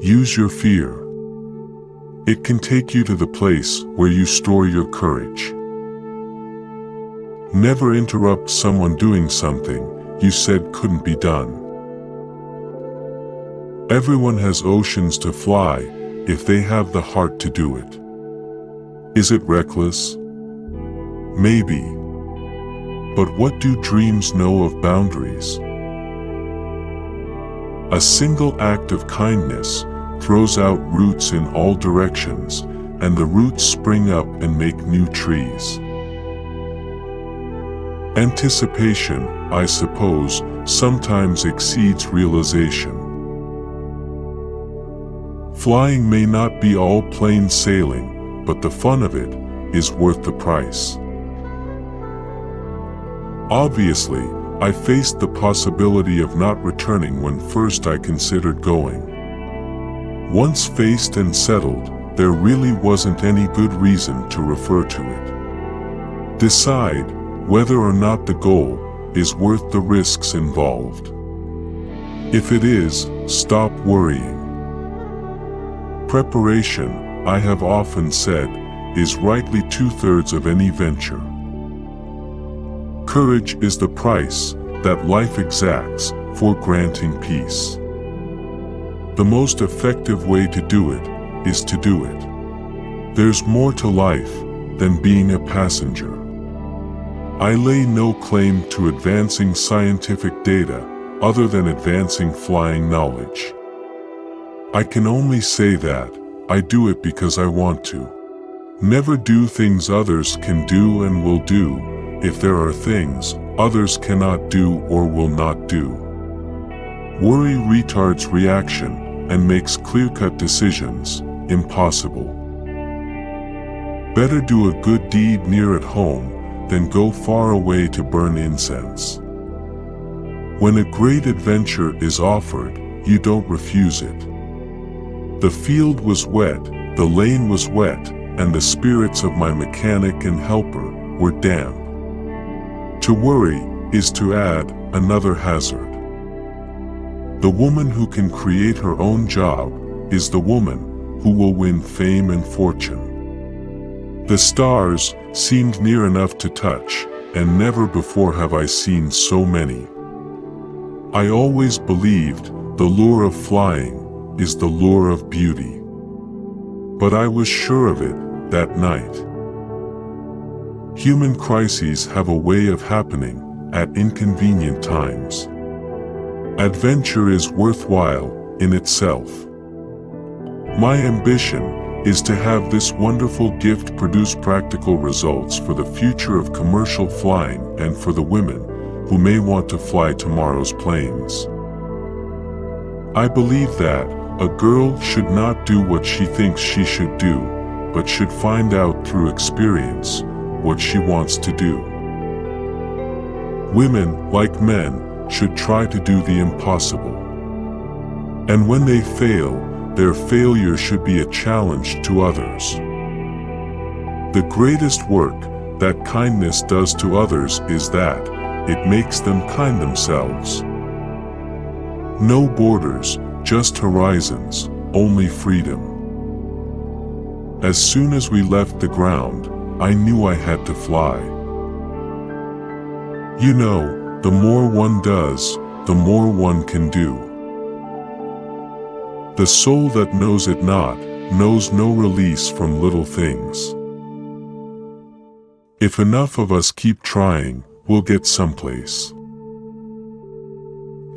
Use your fear. It can take you to the place where you store your courage. Never interrupt someone doing something you said couldn't be done. Everyone has oceans to fly if they have the heart to do it. Is it reckless? Maybe. But what do dreams know of boundaries? A single act of kindness throws out roots in all directions, and the roots spring up and make new trees. Anticipation, I suppose, sometimes exceeds realization. Flying may not be all plain sailing, but the fun of it is worth the price. Obviously, I faced the possibility of not returning when first I considered going. Once faced and settled, there really wasn't any good reason to refer to it. Decide whether or not the goal is worth the risks involved. If it is, stop worrying. Preparation, I have often said, is rightly 2/3 of any venture. Courage is the price that life exacts for granting peace. The most effective way to do it is to do it. There's more to life than being a passenger. I lay no claim to advancing scientific data other than advancing flying knowledge. I can only say that I do it because I want to. Never do things others can do and will do if there are things others cannot do or will not do. Worry retards reaction and makes clear-cut decisions impossible. Better do a good deed near at home than go far away to burn incense. When a great adventure is offered, you don't refuse it. The field was wet, the lane was wet, and the spirits of my mechanic and helper were damp. To worry is to add another hazard. The woman who can create her own job is the woman who will win fame and fortune. The stars seemed near enough to touch, and never before have I seen so many. I always believed the lure of flying is the lure of beauty. But I was sure of it that night. Human crises have a way of happening at inconvenient times. Adventure is worthwhile in itself. My ambition is to have this wonderful gift produce practical results for the future of commercial flying and for the women who may want to fly tomorrow's planes. I believe that a girl should not do what she thinks she should do, but should find out through experience what she wants to do. Women, like men, should try to do the impossible. And when they fail, their failure should be a challenge to others. The greatest work that kindness does to others is that it makes them kind themselves. No borders, just horizons, only freedom. As soon as we left the ground, I knew I had to fly. You know, the more one does, the more one can do. The soul that knows it not, knows no release from little things. If enough of us keep trying, we'll get someplace.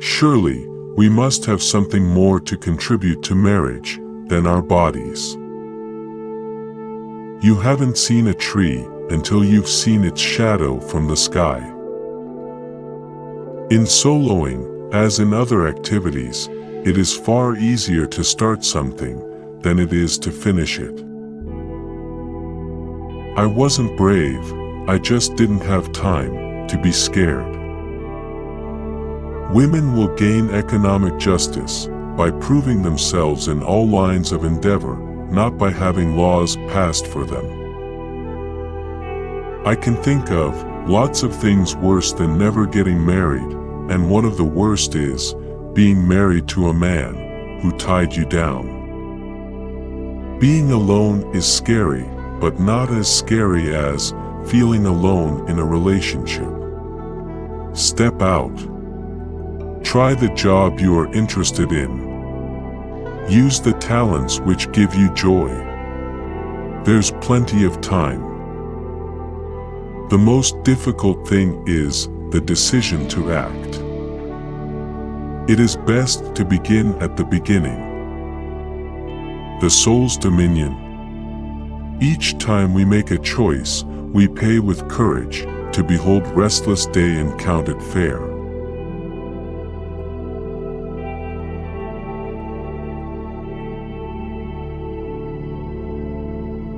Surely, we must have something more to contribute to marriage than our bodies. You haven't seen a tree until you've seen its shadow from the sky. In soloing, as in other activities, it is far easier to start something than it is to finish it. I wasn't brave, I just didn't have time to be scared. Women will gain economic justice by proving themselves in all lines of endeavor, not by having laws passed for them. I can think of lots of things worse than never getting married, and one of the worst is being married to a man who tied you down. Being alone is scary, but not as scary as feeling alone in a relationship. Step out. Try the job you are interested in. Use the talents which give you joy. There's plenty of time. The most difficult thing is the decision to act. It is best to begin at the beginning. The soul's dominion. Each time we make a choice, we pay with courage to behold restless day and count it fair.